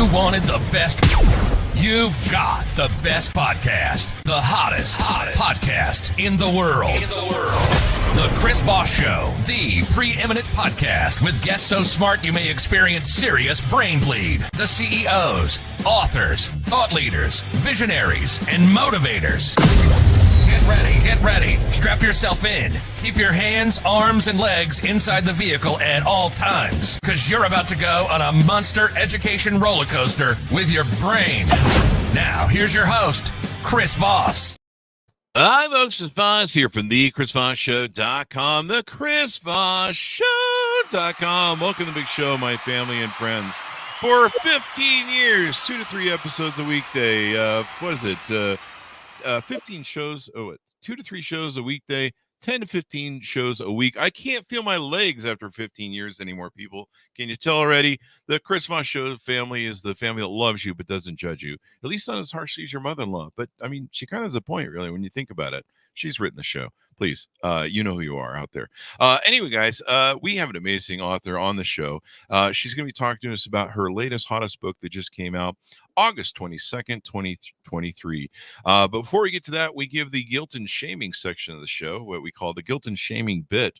You wanted the best. You've got the best podcast. The hottest podcast in the world. The Chris Voss Show, the preeminent podcast with guests so smart you may experience serious brain bleed. The CEOs, authors, thought leaders, visionaries, and motivators. Get ready. Strap yourself in. Keep your hands, arms, and legs inside the vehicle at all times, because you're about to go on a monster education roller coaster with your brain. Now, here's your host, Chris Voss. Hi, folks. It's Voss here from the ChrisVossShow.com, the ChrisVossShow.com. Welcome to the big show, my family and friends. For 15 years, 2 to 3 episodes a weekday. 15 shows, 2 to 3 shows a weekday, 10 to 15 shows a week. I can't feel my legs after 15 years anymore, people. Can you tell already? The Chris Voss Show family is the family that loves you but doesn't judge you. At least not as harshly as your mother-in-law. But, I mean, she kind of has a point, really, when you think about it. She's written the show. Please, you know who you are out there. Anyway, guys, we have an amazing author on the show. She's going to be talking to us about her latest, hottest book that just came out August 22nd, 2023. But before we get to that, we give the guilt and shaming section of the show, what we call the guilt and shaming bit.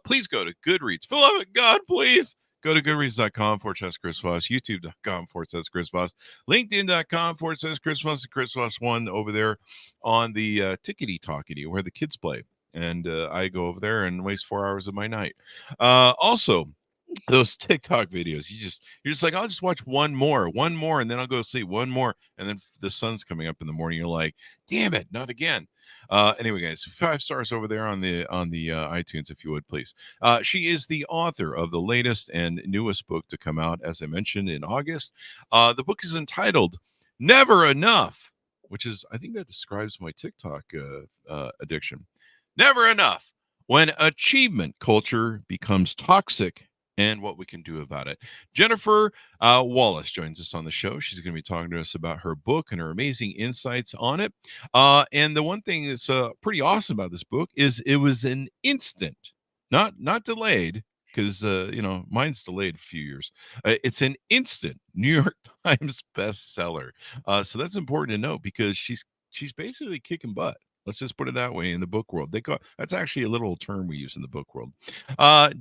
Please go to Goodreads. For the love of God, please. Go to goodreads.com/Chris Voss, youtube.com/Chris Voss, linkedin.com/Chris Voss, Chris Voss 1 over there on the tickety-talkety where the kids play. And I go over there and waste 4 hours of my night. Also, those TikTok videos, you're just like, I'll just watch one more, and then I'll go sleep, one more, and then the sun's coming up in the morning. You're like, damn it, not again. Anyway, guys, 5 stars over there on the iTunes, if you would, please. She is the author of the latest and newest book to come out, as I mentioned, in August. The book is entitled Never Enough, which is, I think that describes my TikTok addiction. Never enough. When achievement culture becomes toxic and what we can do about it. Jennifer Wallace joins us on the show. She's going to be talking to us about her book and her amazing insights on it. And the one thing that's pretty awesome about this book is it was an instant, not delayed, because mine's delayed a few years. It's an instant New York Times bestseller. So that's important to note because she's basically kicking butt. Let's just put it that way in the book world. That's actually a little term we use in the book world.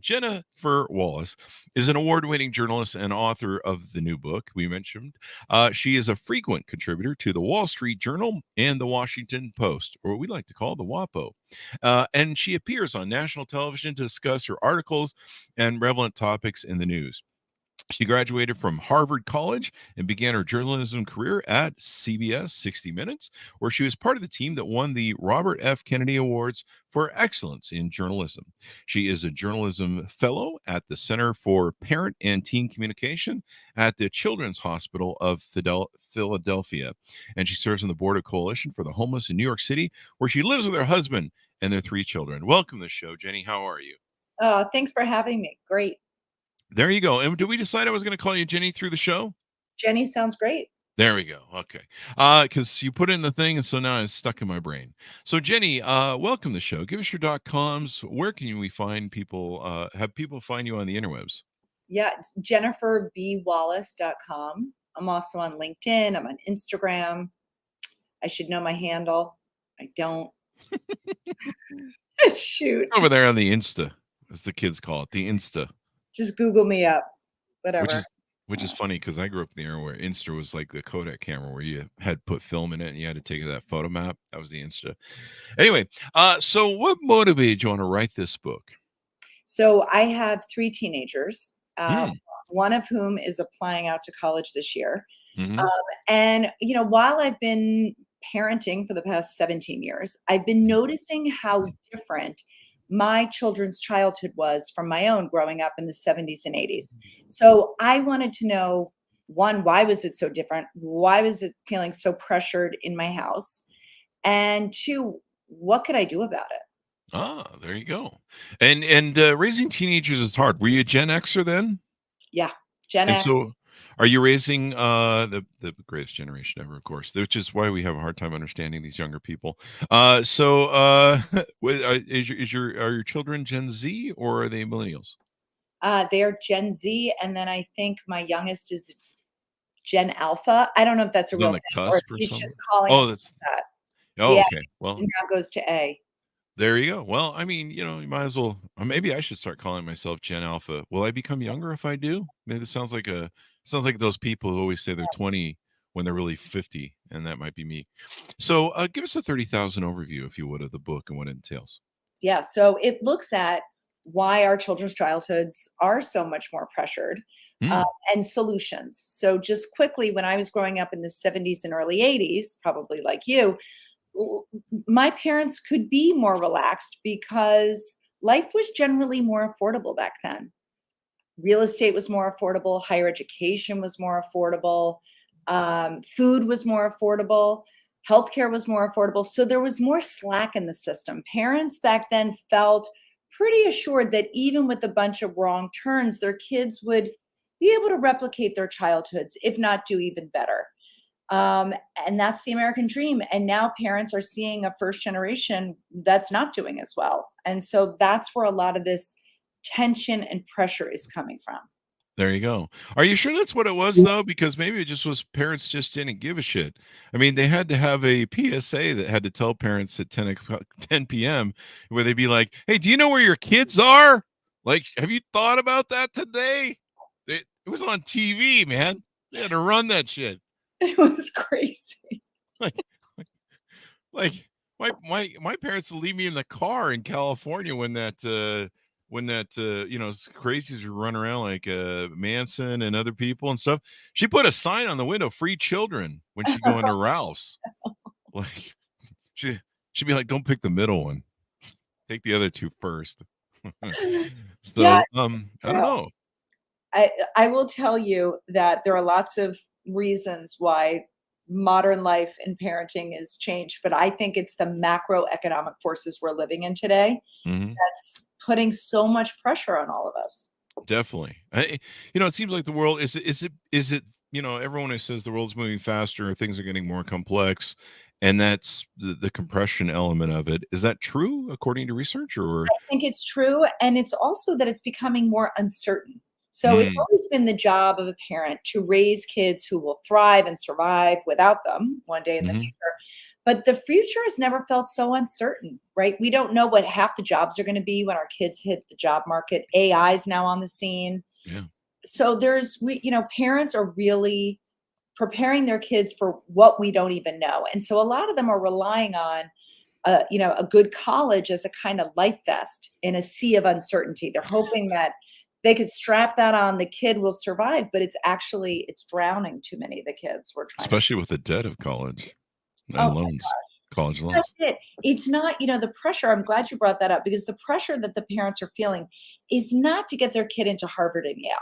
Jennifer Wallace is an award-winning journalist and author of the new book we mentioned. She is a frequent contributor to the Wall Street Journal and the Washington Post, or what we like to call the WAPO. And she appears on national television to discuss her articles and relevant topics in the news. She graduated from Harvard College and began her journalism career at CBS 60 Minutes, where she was part of the team that won the Robert F. Kennedy Awards for Excellence in Journalism. She is a journalism fellow at the Center for Parent and Teen Communication at the Children's Hospital of Philadelphia, and she serves on the board of Coalition for the Homeless in New York City, where she lives with her husband and their 3 children. Welcome to the show, Jenny. How are you? Oh, thanks for having me. Great. There you go. And did we decide I was going to call you Jenny through the show? Jenny sounds great. There we go. Okay. Because you put in the thing, and so now it's stuck in my brain. So, Jenny, welcome to the show. Give us your .coms. Where can we find people, have people find you on the interwebs? Yeah, it's jenniferbwallace.com. I'm also on LinkedIn. I'm on Instagram. I should know my handle. I don't. Shoot. Over there on the Insta, as the kids call it, the Insta. Just Google me up, whatever. Which is funny because I grew up in the era where Insta was like the Kodak camera where you had put film in it and you had to take that photo map. That was the Insta. Anyway, so what motivated you on to write this book? So I have 3 teenagers, one of whom is applying out to college this year. Mm-hmm. And, while I've been parenting for the past 17 years, I've been noticing how different my children's childhood was from my own growing up in the 70s and 80s. So I wanted to know, 1, why was it so different? Why was it feeling so pressured in my house? And 2, what could I do about it? Ah, there you go. And raising teenagers is hard. Were you a Gen Xer then? Yeah, Gen X. So are you raising the greatest generation ever, of course, which is why we have a hard time understanding these younger people. Are your children Gen Z or are they millennials? They are Gen Z, and then I think my youngest is Gen Alpha. I don't know if that's a Is it on real the thing or if cusp or he's something? just calling Oh, himself that's that. oh, Yeah, okay. Well, he now goes to A. there you go. Well, I mean, you might as well. Or maybe I should start calling myself Gen Alpha. Will I become younger if I do? Maybe this sounds like those people who always say they're 20 when they're really 50, and that might be me. So, give us a 30,000 overview, if you would, of the book and what it entails. Yeah, so it looks at why our children's childhoods are so much more pressured, uh, Hmm. and solutions. So just quickly, when I was growing up in the 70s and early 80s, probably like you, my parents could be more relaxed because life was generally more affordable back then. Real estate was more affordable, higher education was more affordable, food was more affordable, healthcare was more affordable. So there was more slack in the system. Parents back then felt pretty assured that even with a bunch of wrong turns, their kids would be able to replicate their childhoods, if not do even better. Um, and that's the American dream. And now parents are seeing a first generation that's not doing as well. And so that's where a lot of this tension and pressure is coming from. There you go. Are you sure that's what it was though? Because maybe it just was parents just didn't give a shit. I mean, they had to have a PSA that had to tell parents at 10 o'clock, 10 p.m. where they'd be like, "Hey, do you know where your kids are? Like, have you thought about that today?" It was on TV, man. They had to run that shit. It was crazy. Like, like my parents would leave me in the car in California when that crazies were running around like Manson and other people and stuff. She put a sign on the window, "Free children," when she go into Ralph's. Like she she'd be like, "Don't pick the middle one. Take the other two first." Yeah, So I don't true. know. I will tell you that there are lots of reasons why modern life and parenting is changed, but I think it's the macroeconomic forces we're living in today Mhm. that's putting so much pressure on all of us. Definitely. It seems like the world is it, everyone who says the world's moving faster, things are getting more complex, and that's the compression element of it. Is that true according to research or Think it's true, and it's also that it's becoming more uncertain. So it's mm, always been the job of a parent to raise kids who will thrive and survive without them one day in the mhm, future. But the future has never felt so uncertain, right? We don't know what half the jobs are going to be when our kids hit the job market. AI is now on the scene. yeah, So parents are really preparing their kids for what we don't even know. And so a lot of them are relying on a good college as a kind of life vest in a sea of uncertainty. They're hoping that they could strap that on, the kid will survive, but it's drowning too many of the kids. We're trying to. especially with the debt of college Oh, and loans, college that's loans. it. It's not, the pressure. I'm glad you brought that up because the pressure that the parents are feeling is not to get their kid into Harvard and Yale.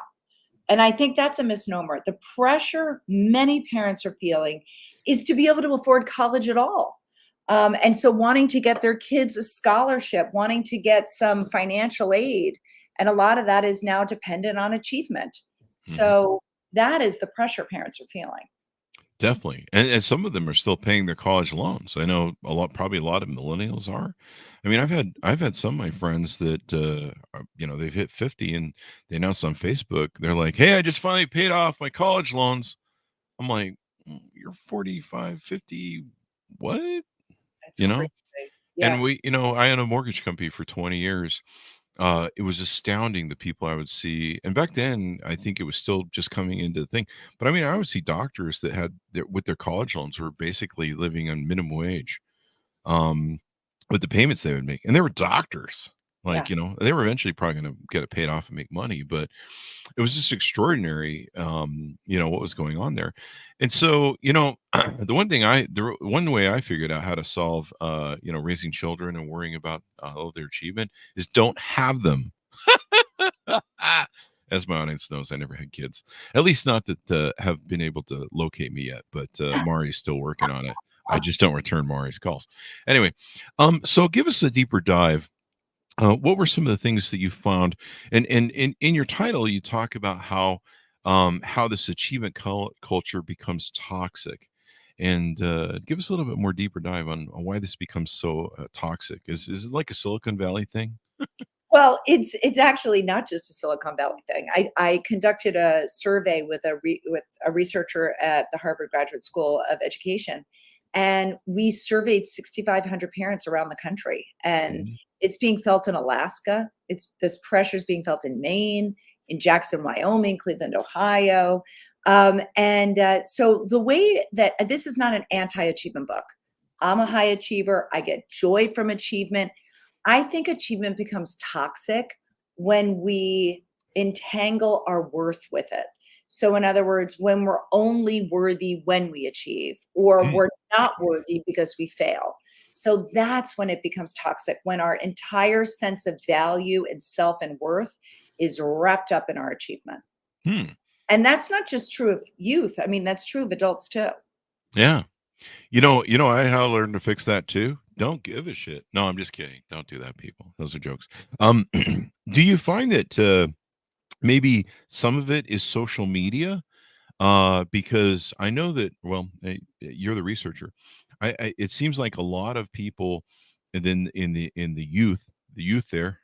And I think that's a misnomer. The pressure many parents are feeling is to be able to afford college at all. And so wanting to get their kids a scholarship, wanting to get some financial aid. And a lot of that is now dependent on achievement. Mhm. So that is the pressure parents are feeling. Definitely, and some of them are still paying their college loans. I know probably a lot of millennials are. I mean, I've had some of my friends that they've hit 50 and they announced on Facebook they're like, "Hey, I just finally paid off my college loans." I'm like, You're 45, 50, what?" It's You know? crazy. And Yes. I had a mortgage company for 20 years. It was astounding the people I would see. And back then, I think it was still just coming into the thing. But I mean, I would see doctors that with their college loans were basically living on minimum wage. Um, with the payments they would make. And they were doctors. Yeah. Like, they were eventually probably going to get it paid off and make money, but it was just extraordinary, what was going on there. And so, the one way I figured out how to solve, raising children and worrying about all their achievement is don't have them. As my audience knows, I never had kids, at least not that have been able to locate me yet. But Mari's still working on it. I just don't return Mari's calls. Anyway, so give us a deeper dive. What were some of the things that you found? And in your title, you talk about how this achievement culture becomes toxic. And give us a little bit more deeper dive on why this becomes so toxic. Is it like a Silicon Valley thing? Well, it's actually not just a Silicon Valley thing. I conducted a survey with a researcher at the Harvard Graduate School of Education, and we surveyed 6,500 parents around the country. And Mhm. it's being felt in Alaska. It's this pressure is being felt in Maine, in Jackson, Wyoming, Cleveland, Ohio. So the way that this is not an anti-achievement book. I'm a high achiever. I get joy from achievement. I think achievement becomes toxic when we entangle our worth with it. So, in other words, when we're only worthy when we achieve, or Mm. we're not worthy because we fail. So, that's when it becomes toxic, when our entire sense of value and self and worth is wrapped up in our achievement. Hmm. And that's not just true of youth. I mean, that's true of adults too. Yeah. I how I learned to fix that too. Don't give a shit. No, I'm just kidding. Don't do that, people. Those are jokes. Do you find that maybe some of it is social media? Because I know that, well, you're the researcher. It seems like a lot of people, and then the youth there.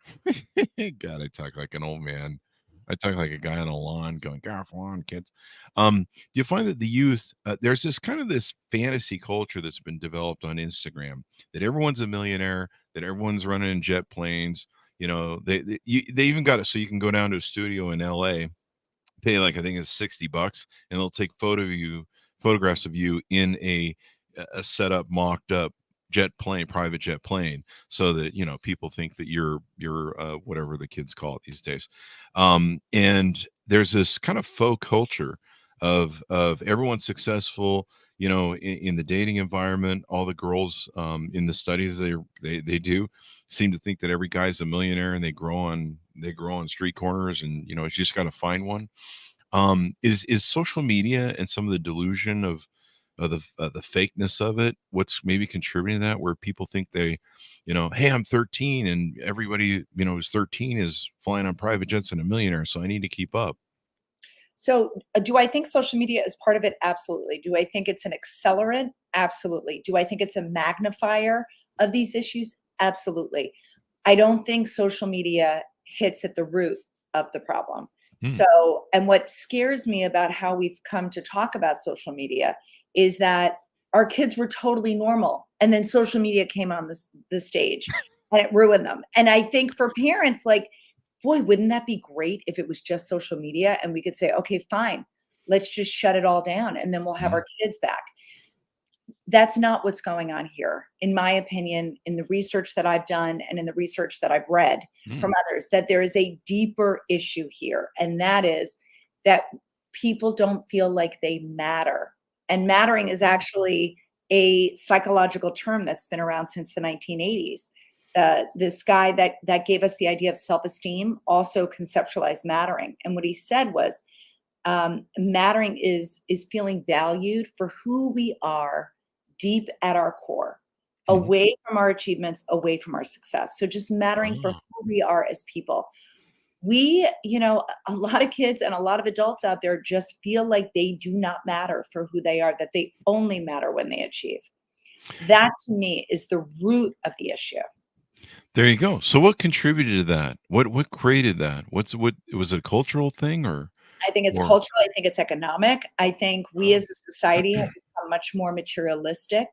God, I talk like an old man. I talk like a guy on a lawn going, "Go off lawn, kids." Do you find that the youth, there's this kind of this fantasy culture that's been developed on Instagram that everyone's a millionaire, that everyone's running in jet planes. They even got it so you can go down to a studio in L.A., pay like I think it's $60, and they'll take photographs of you in a set up, mocked up private jet plane, so that people think that you're whatever the kids call it these days. And there's this kind of faux culture of everyone successful. In the dating environment, all the girls in the studies they do seem to think that every guy's a millionaire, and they grow on street corners, and you just got to find one. Is social media and some of the delusion of the fakeness of it what's maybe contributing to that, where people think hey, I'm 13 and everybody who's 13 is flying on private jets and a millionaire, so I need to keep up. So, do I think social media is part of it? Absolutely. Do I think it's an accelerant? Absolutely. Do I think it's a magnifier of these issues? Absolutely. I don't think social media hits at the root of the problem. Hmm. So, and what scares me about how we've come to talk about social media is that our kids were totally normal, and then social media came on the stage and it ruined them. And I think for parents, like, boy, wouldn't that be great if it was just social media and we could say, okay, fine, let's just shut it all down and then we'll have Hmm. our kids back. That's not what's going on here, in my opinion, in the research that I've done and in the research that I've read Hmm. from others, that there is a deeper issue here. And that is that people don't feel like they matter. And mattering is actually a psychological term that's been around since the 1980s. This guy that gave us the idea of self-esteem also conceptualized mattering. And what he said was, mattering is feeling valued for who we are deep at our core, Hmm. away from our achievements, away from our success. So just mattering for Oh. who we are as people. A lot of kids and a lot of adults out there just feel like they do not matter for who they are, that they only matter when they achieve. That to me is the root of the issue. There you go. So what contributed to that? What created that? What was it, a cultural thing I think it's or cultural. I think it's economic. I think we oh. as a society have become much more materialistic.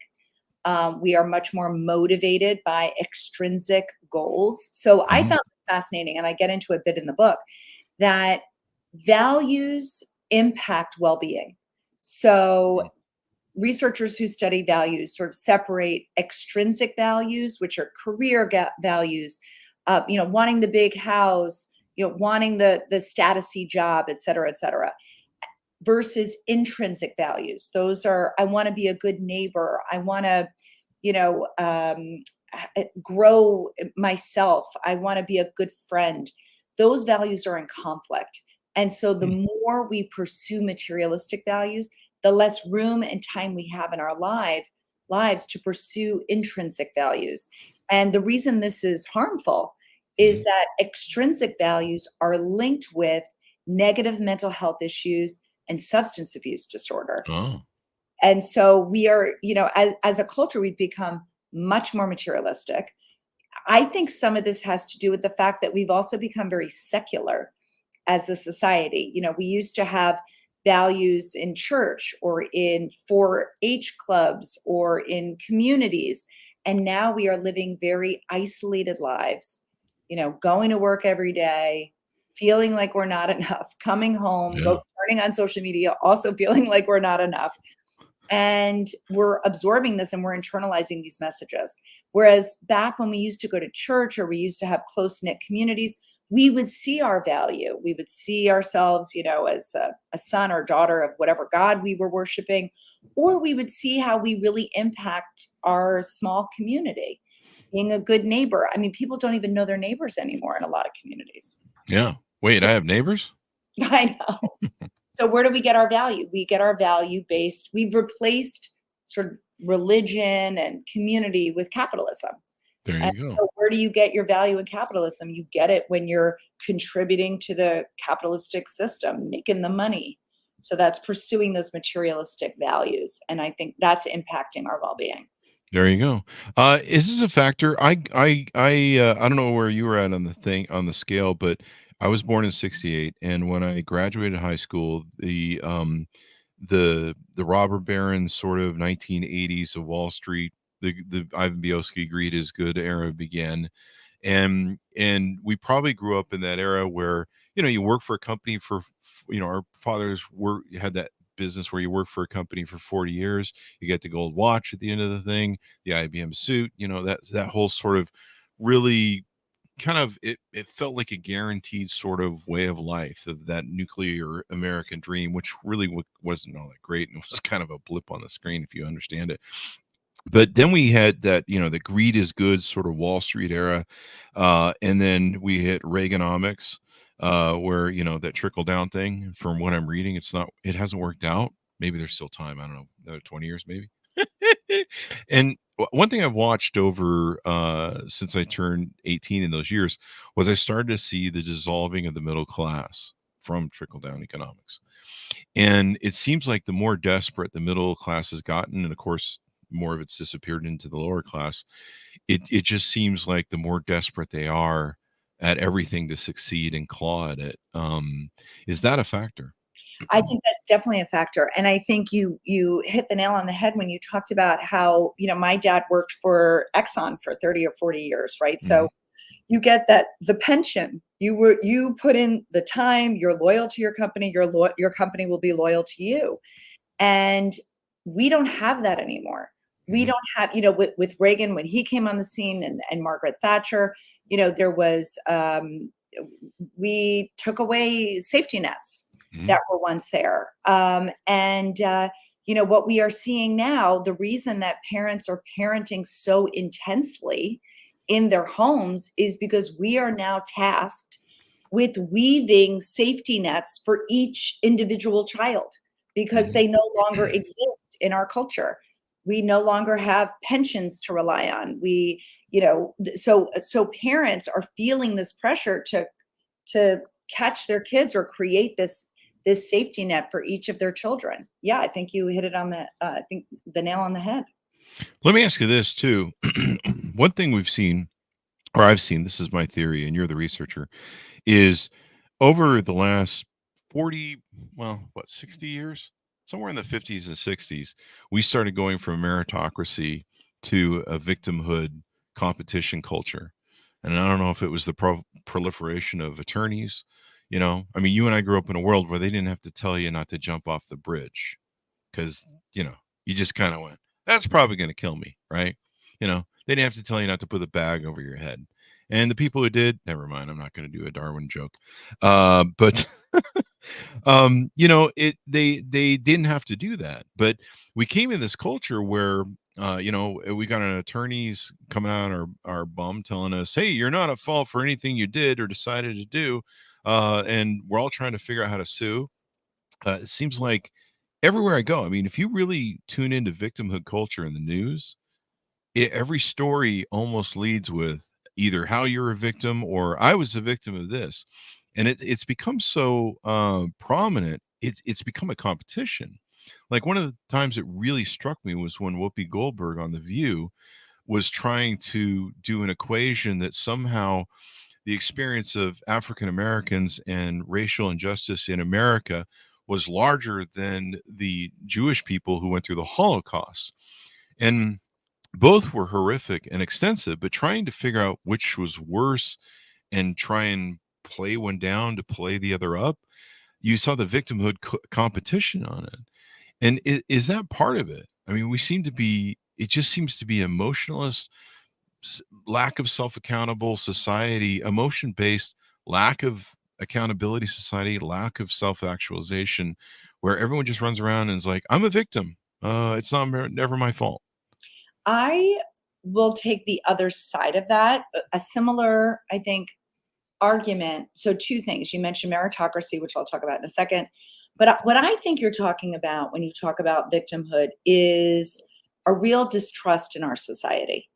We are much more motivated by extrinsic goals. So I Mhm. found this fascinating, and I get into a bit in the book, that values impact well being. So researchers who study values sort of separate extrinsic values, which are career values, wanting the big house, wanting the statusy job, et cetera, versus intrinsic values. Those are, I want to be a good neighbor. I want to, you know, um, grow myself. I want to be a good friend. Those values are in conflict. And so the Mm. more we pursue materialistic values, the less room and time we have in our lives to pursue intrinsic values. And the reason this is harmful is Mhm. that extrinsic values are linked with negative mental health issues and substance abuse disorder. Oh. And so we are, as a culture, we've become much more materialistic. I think some of this has to do with the fact that we've also become very secular as a society. We used to have values in church or in 4-H clubs or in communities. And now we are living very isolated lives, going to work every day, feeling like we're not enough, coming home, Yeah. turning on social media, also feeling like we're not enough. And we're absorbing this and we're internalizing these messages. Whereas back when we used to go to church or we used to have close-knit communities, we would see our value. We would see ourselves, as a son or daughter of whatever God we were worshiping, or we would see how we really impact our small community, being a good neighbor. I mean, people don't even know their neighbors anymore in a lot of communities. Yeah. Wait, So I have neighbors? I know. So where do we get our value? We get our value based. We've replaced sort of religion and community with capitalism. There And you go. so where do you get your value in capitalism? You get it when you're contributing to the capitalistic system, making the money. So that's pursuing those materialistic values. And I think that's impacting our well-being. There you go. Is this a factor? I don't know where you were at on the scale, but I was born in '68, and when I graduated high school, the robber barons sort of 1980s of Wall Street, the Ivan Bielski greed is good era began, and we probably grew up in that era where you work for a company for our fathers had that business where you work for a company for 40 years, you get the gold watch at the end of the thing, the IBM suit, that whole sort of really kind of it felt like a guaranteed sort of way of life, of that nuclear American dream, which really wasn't all that great and it was kind of a blip on the screen if you understand it. But then we had that, the greed is good sort of Wall Street era. And then we hit Reaganomics, where, that trickle down thing. From what I'm reading, it hasn't worked out. Maybe there's still time. I don't know, another 20 years, maybe. And one thing I've watched over since I turned 18 in those years was I started to see the dissolving of the middle class from trickle down economics. And it seems like the more desperate the middle class has gotten, and of course, more of it's disappeared into the lower class, it just seems like the more desperate they are at everything to succeed and claw at it. Is that a factor? I think that's definitely a factor. And I think you hit the nail on the head when you talked about how, my dad worked for Exxon for 30 or 40 years, right? Mhm. So you get that the pension, you put in the time, you're loyal to your company, your company will be loyal to you. And we don't have that anymore. We Mhm. don't have, with Reagan, when he came on the scene, and Margaret Thatcher, there was, we took away safety nets Mhm. that were once there. What we are seeing now, the reason that parents are parenting so intensely in their homes is because we are now tasked with weaving safety nets for each individual child because Mhm. they no longer exist in our culture. We no longer have pensions to rely on. So parents are feeling this pressure to catch their kids or create this safety net for each of their children. Yeah, I think you hit it on I think the nail on the head. Let me ask you this too. One thing we've seen, or I've seen, this is my theory, and you're the researcher, is over the last 40, well, what, 60 years? Somewhere in the 50s and 60s, we started going from meritocracy to a victimhood competition culture. And I don't know if it was the proliferation of attorneys. I mean, you and I grew up in a world where they didn't have to tell you not to jump off the bridge because, you just kind of went, that's probably going to kill me, right? They didn't have to tell you not to put the bag over your head. And the people who did, never mind, I'm not going to do a Darwin joke. But they didn't have to do that. But we came in this culture where we got an attorneys coming out our bum telling us, hey, you're not at fault for anything you did or decided to do. And we're all trying to figure out how to sue. It seems like everywhere I go, I mean, if you really tune into victimhood culture in the news, every story almost leads with either how you're a victim or I was a victim of this, and it's become so prominent. It's become a competition. Like one of the times it really struck me was when Whoopi Goldberg on The View was trying to do an equation that somehow the experience of African Americans and racial injustice in America was larger than the Jewish people who went through the Holocaust. And both were horrific and extensive, but trying to figure out which was worse and try and play one down to play the other up, you saw the victimhood competition on it. And is that part of it? I mean, we seem to be, it just seems to be emotionalist, lack of self-accountable society, emotion-based lack of accountability society, lack of self-actualization, where everyone just runs around and is like, I'm a victim. It's not never my fault. I will take the other side of that. A similar, I think, argument. So two things. You mentioned meritocracy, which I'll talk about in a second. But what I think you're talking about when you talk about victimhood is a real distrust in our society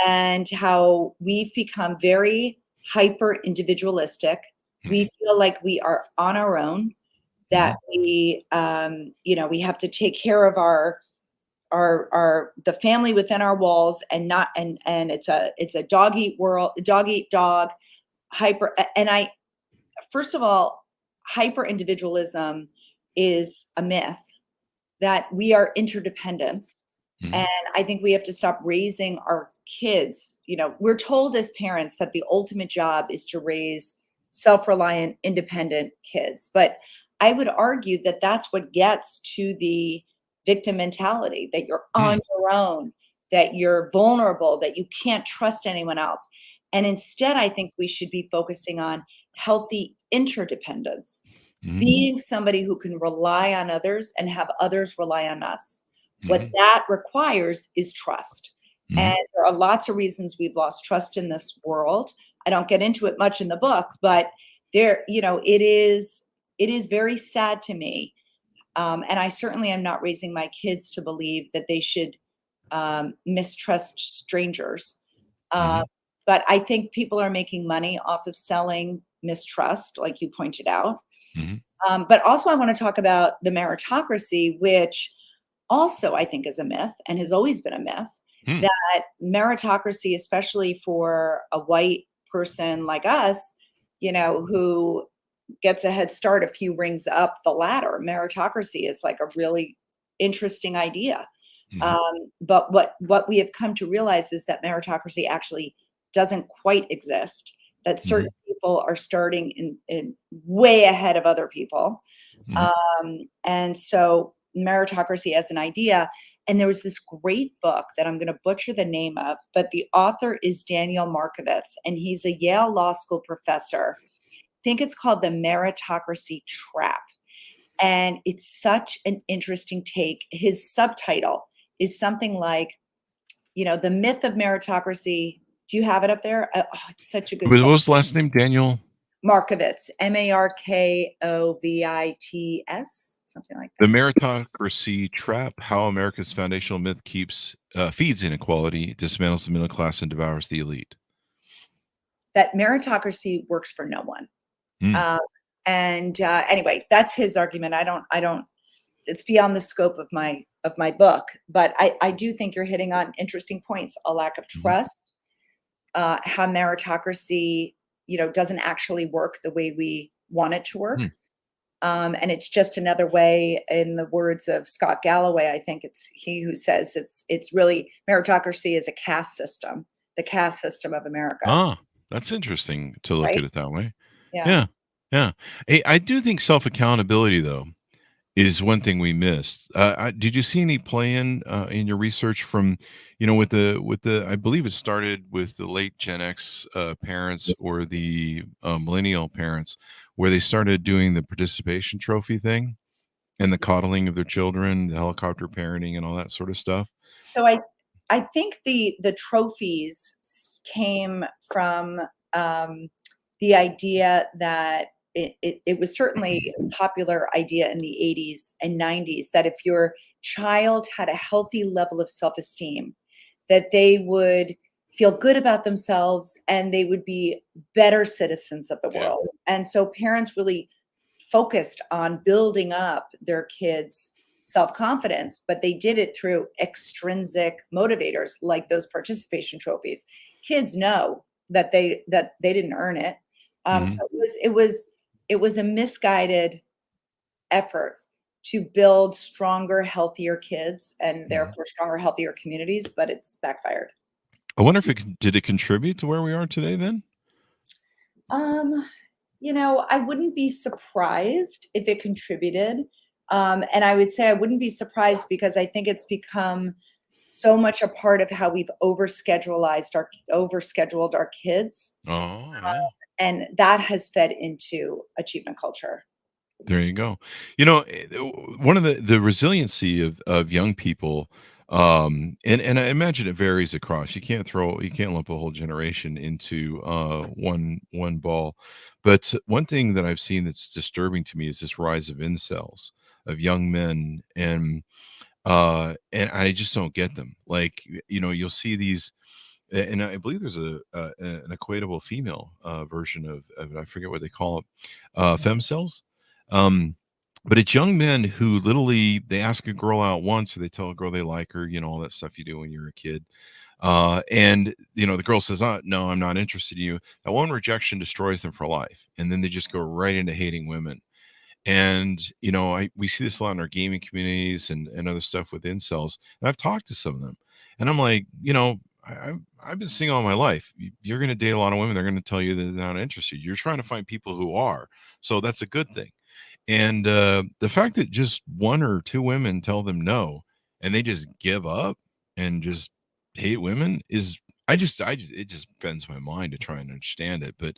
and how we've become very hyper individualistic. We feel like we are on our own, that we, we have to take care of the family within our walls, and not, and it's a dog eat world, dog eat dog, hyper. And first of all, hyper individualism is a myth, that we are interdependent. And I think we have to stop raising our kids. We're told as parents that the ultimate job is to raise self-reliant, independent kids. But I would argue that that's what gets to the victim mentality, that you're on your own, that you're vulnerable, that you can't trust anyone else. And instead, I think we should be focusing on healthy interdependence, being somebody who can rely on others and have others rely on us. What that requires is trust. And there are lots of reasons we've lost trust in this world. I don't get into it much in the book, but it is very sad to me. And I certainly am not raising my kids to believe that they should mistrust strangers. But I think people are making money off of selling mistrust, like you pointed out. But also I want to talk about the meritocracy, which also I think is a myth and has always been a myth, that meritocracy, especially for a white person like us, who gets a head start a few rings up the ladder, meritocracy is like a really interesting idea. But what we have come to realize is that meritocracy actually doesn't quite exist, that certain people are starting in way ahead of other people. And so meritocracy as an idea. And there was this great book that I'm going to butcher the name of, but the author is Daniel Markovits, and he's a Yale Law School professor. I think it's called The Meritocracy Trap. And it's such an interesting take. His subtitle is something like, the myth of meritocracy. Do you have it up there? Oh, it's such a good What was the last name? Daniel Markovits, Markovits, something like that. The Meritocracy Trap: How America's Foundational Myth Feeds Inequality, Dismantles the Middle Class, and Devours the Elite. That meritocracy works for no one. Anyway, that's his argument. I don't. It's beyond the scope of my book, but I do think you're hitting on interesting points. A lack of trust, how meritocracy, doesn't actually work the way we want it to work. And it's just another way, in the words of Scott Galloway, I think it's he who says it's really, meritocracy is a caste system, the caste system of America. Ah, that's interesting to look at it that way. Yeah. Hey, I do think self-accountability, though, is one thing we missed. Did you see any play-in your research from, with the I believe it started with the late Gen X parents or the millennial parents, where they started doing the participation trophy thing and the coddling of their children, the helicopter parenting and all that sort of stuff? So I think the trophies came from the idea that it was certainly a popular idea in the 80s and 90s, that if your child had a healthy level of self-esteem, that they would feel good about themselves and they would be better citizens of the world. And so parents really focused on building up their kids' self-confidence, but they did it through extrinsic motivators like those participation trophies. Kids know that they didn't earn it. Mhm. So it was a misguided effort to build stronger, healthier kids and Mhm. therefore stronger, healthier communities, but it's backfired. I wonder if did it contribute to where we are today then? Um, I wouldn't be surprised if it contributed. And I would say I wouldn't be surprised because I think it's become so much a part of how we've overscheduled our kids. Oh, yeah. And that has fed into achievement culture. There you go. One of the resiliency of young people, and I imagine it varies across. You can't lump a whole generation into one ball. But one thing that I've seen that's disturbing to me is this rise of incels, of young men, and I just don't get them. Like, you'll see these, and I believe there's an equatable female version of I forget what they call it, femcells. Um, but it's young men who literally they ask a girl out once, or they tell a girl they like her, all that stuff you do when you're a kid. And the girl says, "No, I'm not interested in you." That one rejection destroys them for life, and then they just go right into hating women. And we see this a lot in our gaming communities and other stuff with incels. And I've talked to some of them, and I'm like, I've been single all my life. You're going to date a lot of women. They're going to tell you that they're not interested. You're trying to find people who are. So that's a good thing. And the fact that just one or two women tell them no, and they just give up and just hate women is, it just bends my mind to try and understand it. But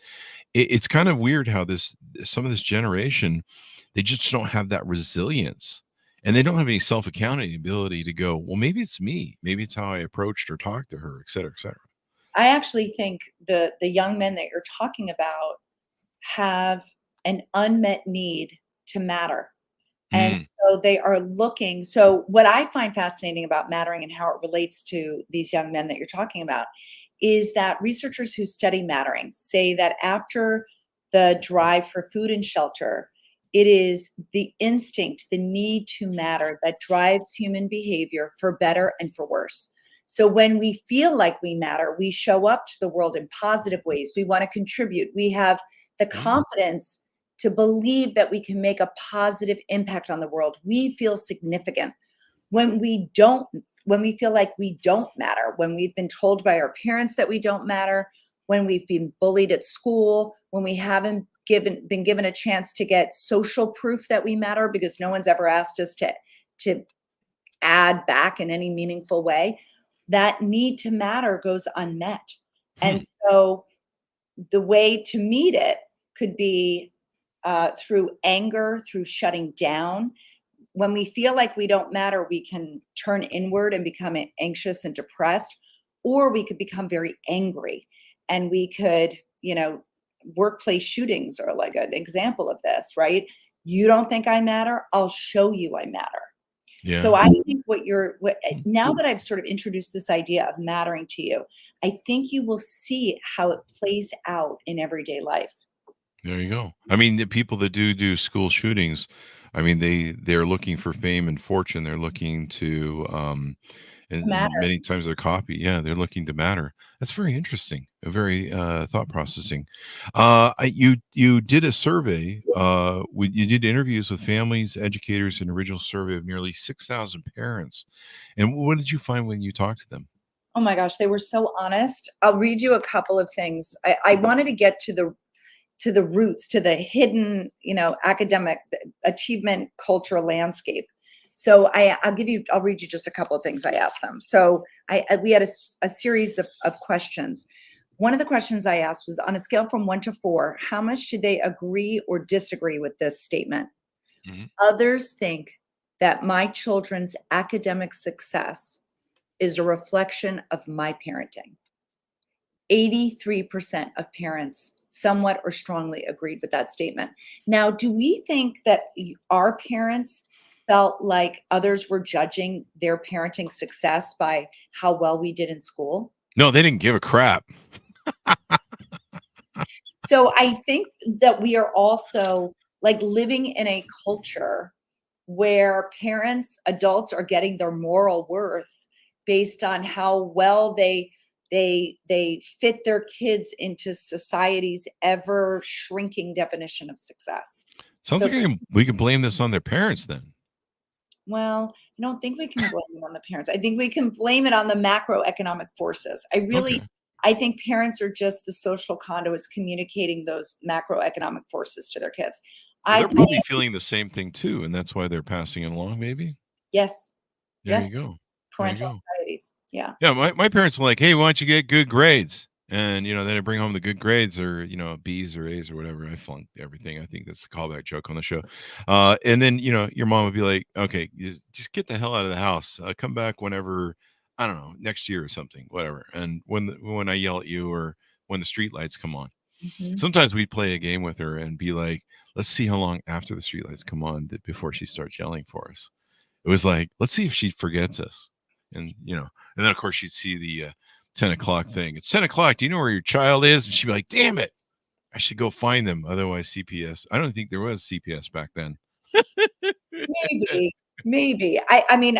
it's kind of weird how some of this generation, they just don't have that resilience, and they don't have any self-accountability to go, well, maybe it's me, maybe it's how I approached or talked to her, et cetera, et cetera. I actually think the young men that you're talking about have an unmet need to matter. And Mm, so they are looking. So, what I find fascinating about mattering and how it relates to these young men that you're talking about is that researchers who study mattering say that after the drive for food and shelter, it is the instinct, the need to matter that drives human behavior for better and for worse. So, when we feel like we matter, we show up to the world in positive ways. We want to contribute. We have the yeah. confidence to believe that we can make a positive impact on the world. We feel significant. When we feel like we don't matter, when we've been told by our parents that we don't matter, when we've been bullied at school, when we haven't been given a chance to get social proof that we matter because no one's ever asked us to add back in any meaningful way, that need to matter goes unmet. And Hmm. so the way to meet it could be through anger, through shutting down. When we feel like we don't matter, we can turn inward and become anxious and depressed, or we could become very angry. And we could, workplace shootings are like an example of this, right? You don't think I matter? I'll show you I matter. Yeah. So I think now that I've sort of introduced this idea of mattering to you, I think you will see how it plays out in everyday life. There you go. I mean, the people that do school shootings, I mean, they're looking for fame and fortune. They're looking to, and Matter. many times they're copy. Yeah, they're looking to matter. That's very interesting. Very thought processing. You did a survey. You did interviews with families, educators, an original survey of nearly 6,000 parents. And what did you find when you talked to them? Oh my gosh, they were so honest. I'll read you a couple of things. I wanted to get to the roots, to the hidden, academic achievement culture landscape. So I'll read you just a couple of things I asked them. So we had a series of questions. One of the questions I asked was on a scale from 1 to 4, how much did they agree or disagree with this statement? Mhm. Others think that my children's academic success is a reflection of my parenting. 83% of parents somewhat or strongly agreed with that statement. Now, do we think that our parents felt like others were judging their parenting success by how well we did in school? No, they didn't give a crap. So I think that we are also like living in a culture where adults are getting their moral worth based on how well they fit their kids into society's ever shrinking definition of success. Sounds So, like we can blame this on their parents then. well, I don't think we can blame it on the parents. I think we can blame it on the macroeconomic forces. Okay. I think parents are just the social conduits communicating those macroeconomic forces to their kids. Well, I they're blame, probably feeling the same thing too, and that's why they're passing it along, maybe? yes, There you yes, go. There you parental go. anxieties. Yeah. Yeah, my parents were like, "Hey, why don't you get good grades?" And, then I bring home the good grades or, B's or A's or whatever. I flunked everything. I think that's the callback joke on the show. And then, your mom would be like, "Okay, just get the hell out of the house. Come back whenever, I don't know, next year or something, whatever." And when I yell at you or when the street lights come on, Mhm. sometimes we'd play a game with her and be like, "Let's see how long after the street lights come on before she starts yelling for us." It was like, let's see if she forgets us. And then of course she'd see the 10 o'clock thing. It's 10 o'clock. Do you know where your child is? And she'd be like, damn it. I should go find them. Otherwise, CPS. I don't think there was CPS back then. Maybe, maybe. I mean,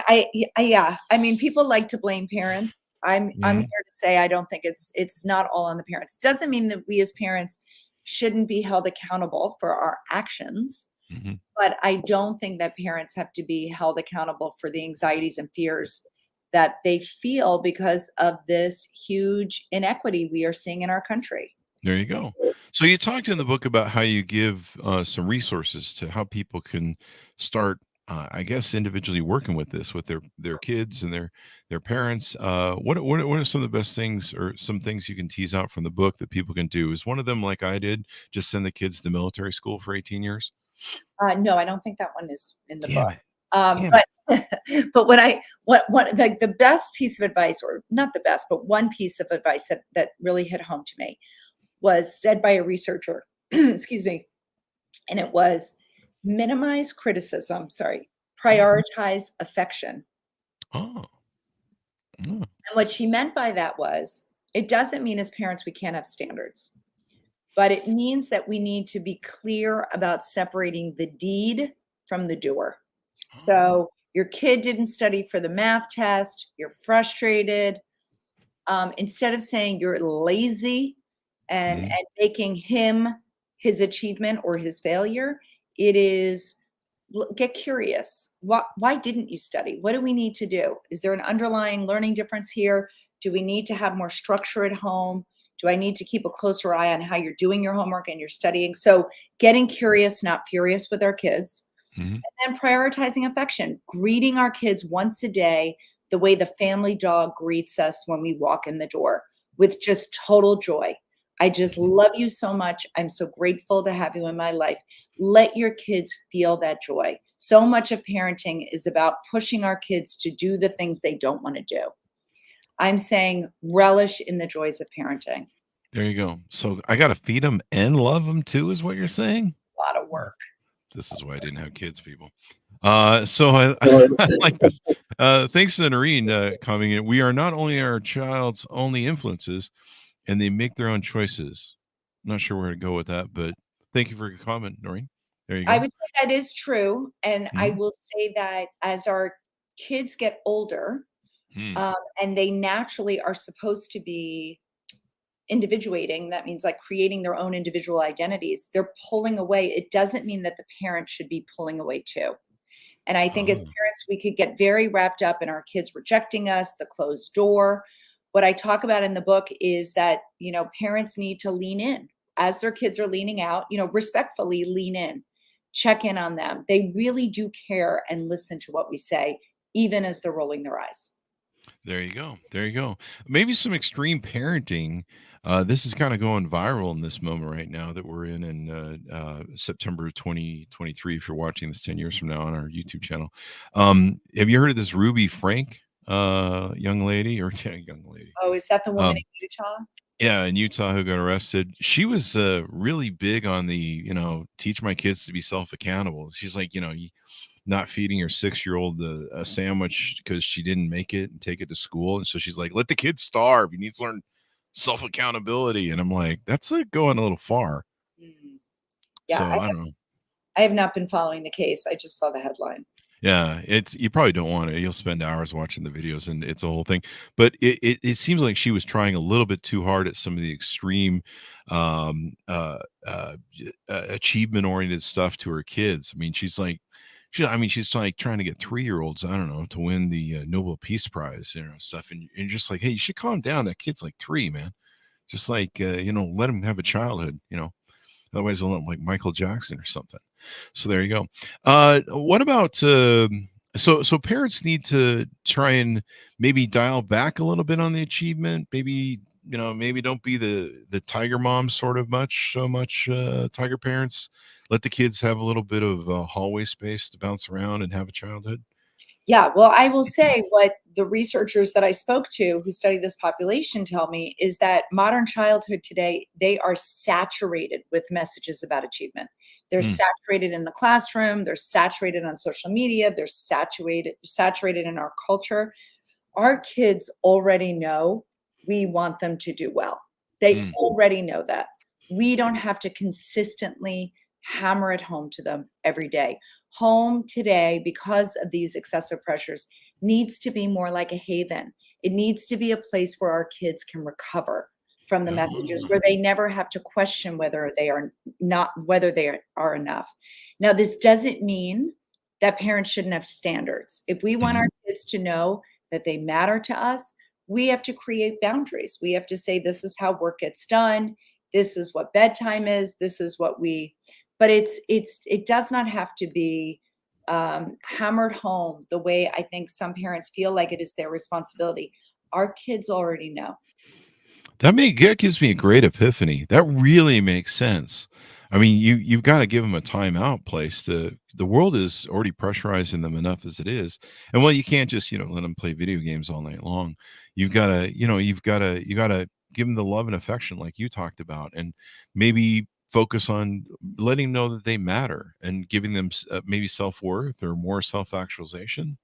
yeah. I mean, people like to blame parents. I'm here Mhm. to say I don't think it's not all on the parents. Doesn't mean that we as parents shouldn't be held accountable for our actions, Mhm. but I don't think that parents have to be held accountable for the anxieties and fears that they feel because of this huge inequity we are seeing in our country. There you go. So you talked in the book about how you give some resources to how people can start, I guess, individually working with this with their kids and their parents. What are some of the best things or some things you can tease out from the book that people can do? Is one of them like I did, just send the kids to military school for 18 years? No, I don't think that one is in the Damn book. it! Damn it! But but when I what like the best piece of advice, or not the best, but one piece of advice that really hit home to me was said by a researcher, excuse me, and it was minimize criticism, sorry, Mm. prioritize affection. Oh, mm, And what she meant by that was it doesn't mean as parents we can't have standards, but it means that we need to be clear about separating the deed from the doer. oh, So your kid didn't study for the math test, you're frustrated. Instead of saying you're lazy mhm. and making him his achievement or his failure, it is get curious. Why didn't you study? What do we need to do? Is there an underlying learning difference here? Do we need to have more structure at home? Do I need to keep a closer eye on how you're doing your homework and you're studying? So getting curious, not furious with our kids, Mhm. and prioritizing affection, greeting our kids once a day the way the family dog greets us when we walk in the door, with just total joy. I just Mhm. love you so much. I'm so grateful to have you in my life. Let your kids feel that joy. So much of parenting is about pushing our kids to do the things they don't want to do. I'm saying relish in the joys of parenting. There you go. So I got to feed them and love them too, is what you're saying? A lot of work. This is why I didn't have kids, people. So I, I like this. Thanks to Noreen coming in. We are not only our child's only influences, and they make their own choices. Not sure where to go with that, but thank you for your comment, Noreen. There you I go. would say that is true. And I Mhm. will say that as our kids get older, Hmm. and they naturally are supposed to be individuating, that means like creating their own individual identities, they're pulling away. It doesn't mean that the parent should be pulling away too. And I think as Oh, parents, we could get very wrapped up in our kids rejecting us, the closed door. What I talk about in the book is that, parents need to lean in as their kids are leaning out, respectfully lean in, check in on them. They really do care and listen to what we say, even as they're rolling their eyes. there you go. There you go. Maybe some extreme parenting. This is kind of going viral in this moment right now that we're in September 2023. If you're watching this 10 years from now on our YouTube channel, have you heard of this Ruby Frank young lady or yeah, young lady? Oh, is that the woman Um, in Utah? yeah, in Utah who got arrested. She was really big on the teach my kids to be self accountable. She's like not feeding her 6-year-old a sandwich because she didn't make it and take it to school. And so she's like, let the kids starve. You need to learn self accountability. And I'm like, that's like going a little far. Mm. Yeah, So I don't know. I have not been following the case. I just saw the headline. Yeah, it's you probably don't want it. You'll spend hours watching the videos, and it's a whole thing. But it seems like she was trying a little bit too hard at some of the extreme, um, uh, achievement-oriented stuff to her kids. I mean, she's like trying to get 3-year-olds, I don't know, to win the Nobel Peace Prize, stuff. And just like, hey, you should calm down. That kid's like 3, man. Just like let him have a childhood. Otherwise, they'll look like Michael Jackson or something. So there you go. What about so parents need to try and maybe dial back a little bit on the achievement. Maybe maybe don't be the tiger mom sort of much tiger parents. Let the kids have a little bit of hallway space to bounce around and have a childhood. Yeah, well, I will say what the researchers that I spoke to who study this population tell me is that modern childhood today, they are saturated with messages about achievement. They're Mm, saturated in the classroom, they're saturated on social media, they're saturated in our culture. Our kids already know we want them to do well. They mm. already know that. We don't have to consistently hammer it home to them every day. Home today, because of these excessive pressures, needs to be more like a haven. It needs to be a place where our kids can recover from the messages, Ah, where they never have to question whether they are enough. Now, this doesn't mean that parents shouldn't have standards. If we want mhm. our kids to know that they matter to us, we have to create boundaries. We have to say, this is how work gets done. This is what bedtime is. This is what but it does not have to be hammered home the way I think some parents feel like it is their responsibility. Our kids already know. That gives me a great epiphany. That really makes sense. I mean, you've got to give them a timeout place. The world is already pressurizing them enough as it is. And well, you can't just, let them play video games all night long. You got to give them the love and affection like you talked about, and maybe focus on letting them know that they matter and giving them maybe self-worth or more self-actualization.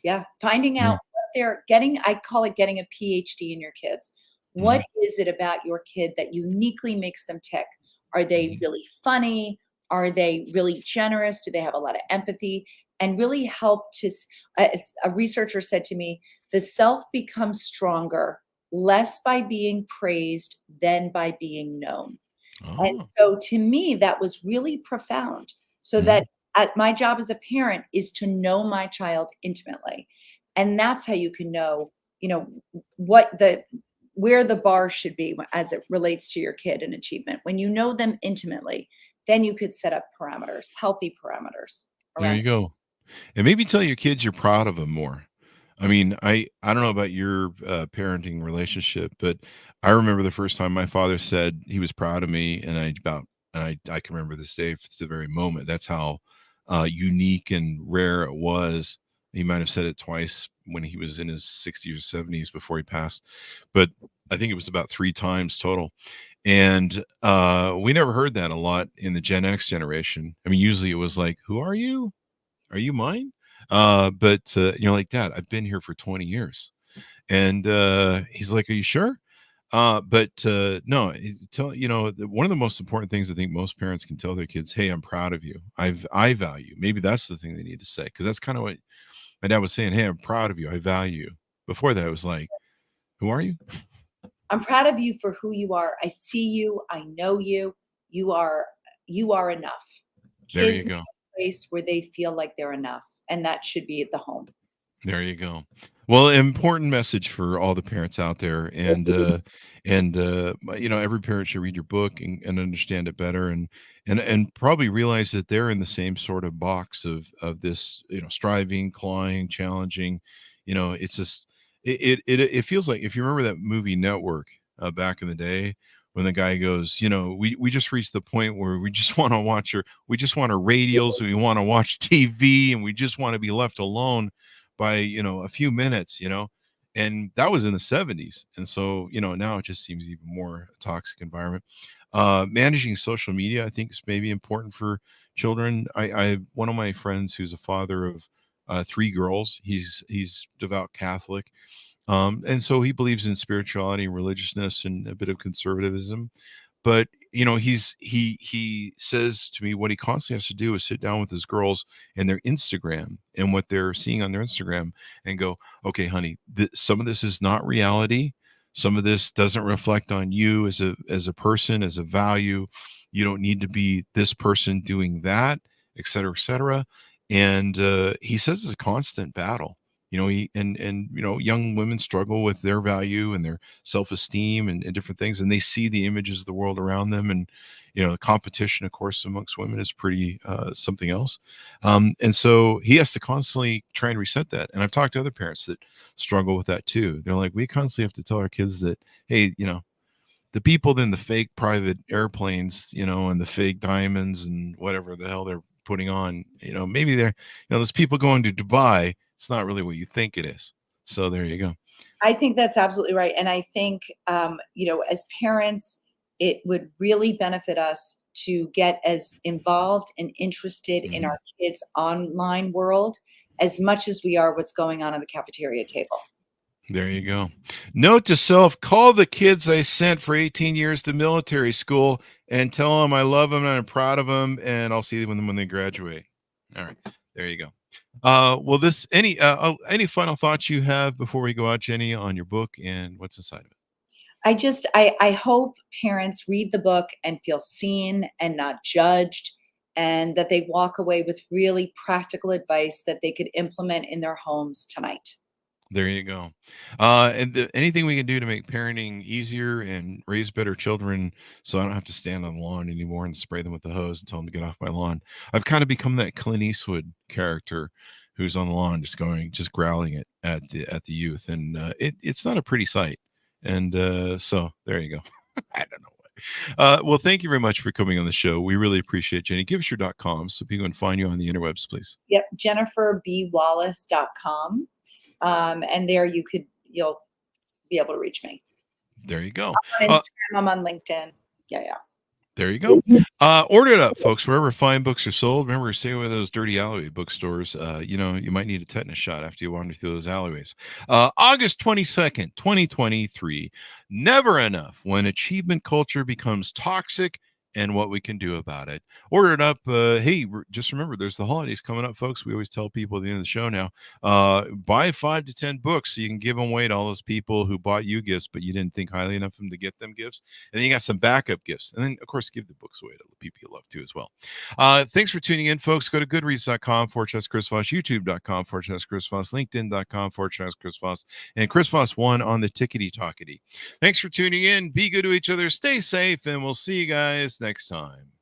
Yeah, finding out Yeah. what they're getting, I call it getting a PhD in your kids. What Mhm, is it about your kid that uniquely makes them tick? Are they mhm. really funny? Are they really generous? Do they have a lot of empathy? And really help as a researcher said to me, the self becomes stronger less by being praised than by being known. And Oh. so to me, that was really profound. So that Mhm. at my job as a parent is to know my child intimately. And that's how you can know, what the where the bar should be as it relates to your kid and achievement. When you know them intimately, then you could set up parameters, healthy parameters There around you go. And maybe tell your kids you're proud of them more. I mean, I don't know about your parenting relationship, but I remember the first time my father said he was proud of me, and I can remember this day to the very moment. That's how unique and rare it was. He might have said it twice when he was in his 60s or 70s before he passed, but I think it was about 3 times total. And we never heard that a lot in the Gen X generation. I mean, usually it was like, "Who are you? Are you mine?" But like, "Dad, I've been here for 20 years." And he's like, "Are you sure?" But no, one of the most important things I think most parents can tell their kids, "Hey, I'm proud of you. I value you." Maybe that's the thing they need to say, because that's kind of what my dad was saying. "Hey, I'm proud of you. I value you." Before that, it was like, "Who are you?" I'm proud of you for who you are. I see you. I know you. You are you are enough. There you Kids need go. a place where they feel like they're enough, and that should be at the home. There you go. Well, important message for all the parents out there, every parent should read your book and understand it better, and probably realize that they're in the same sort of box of this, striving, clawing, challenging. It's just it feels like, if you remember that movie Network back in the day, when the guy goes, we just reached the point where we just want to we just want our radios, and we want to watch TV, and we just want to be left alone by a few minutes, and that was in the 70s. And so now it just seems even more a toxic environment. Managing social media, I think, is maybe important for children. I One of my friends who's a father of 3 girls. He's devout Catholic, and so he believes in spirituality and religiousness and a bit of conservatism. But he says to me what he constantly has to do is sit down with his girls and their Instagram and what they're seeing on their Instagram and go, okay, honey, some of this is not reality. Some of this doesn't reflect on you as a person, as a value. You don't need to be this person doing that, et cetera, et cetera. And he says it's a constant battle. Young women struggle with their value and their self-esteem and different things, and they see the images of the world around them, and the competition, of course, amongst women is pretty something else. And so he has to constantly try and reset that. And I've talked to other parents that struggle with that too. They're like, we constantly have to tell our kids that, hey, the people in the fake private airplanes, and the fake diamonds and whatever the hell they're putting on, maybe they're, those people going to Dubai, it's not really what you think it is. So there you go. I think that's absolutely right. And I think, as parents, it would really benefit us to get as involved and interested in our kids' online world as much as we are what's going on at the cafeteria table. There you go. Note to self, call the kids I sent for 18 years to military school and tell them I love them and I'm proud of them, and I'll see them when they graduate. All right. There you go. Well, any final thoughts you have before we go out, Jenny, on your book and what's inside of it? I hope parents read the book and feel seen and not judged, and that they walk away with really practical advice that they could implement in their homes tonight. There you go. Anything we can do to make parenting easier and raise better children so I don't have to stand on the lawn anymore and spray them with the hose and tell them to get off my lawn. I've kind of become that Clint Eastwood character who's on the lawn just growling at the youth, and it's not a pretty sight. And so there you go. I don't know. Well, thank you very much for coming on the show. We really appreciate it, Jenny. Give us your .com so people can find you on the interwebs, please. Yep, JenniferBWallace.com. And there you'll be able to reach me. There you go. I'm on Instagram, I'm on LinkedIn. Yeah. There you go. Order it up, folks, wherever fine books are sold. Remember, stay away with those dirty alleyway bookstores. You might need a tetanus shot after you wander through those alleyways. August 22nd, 2023. Never enough when achievement culture becomes toxic and what we can do about it. Order it up. Hey, just remember, there's the holidays coming up, folks. We always tell people at the end of the show now, buy 5 to 10 books so you can give them away to all those people who bought you gifts, but you didn't think highly enough of them to get them gifts. And then you got some backup gifts. And then, of course, give the books away to the people you love too as well. Thanks for tuning in, folks. Go to goodreads.com/Chris Voss, youtube.com/Chris Voss, linkedin.com/Chris Voss, and Chris Voss 1 on the tickety-tockety. Thanks for tuning in. Be good to each other. Stay safe, and we'll see you guys next time.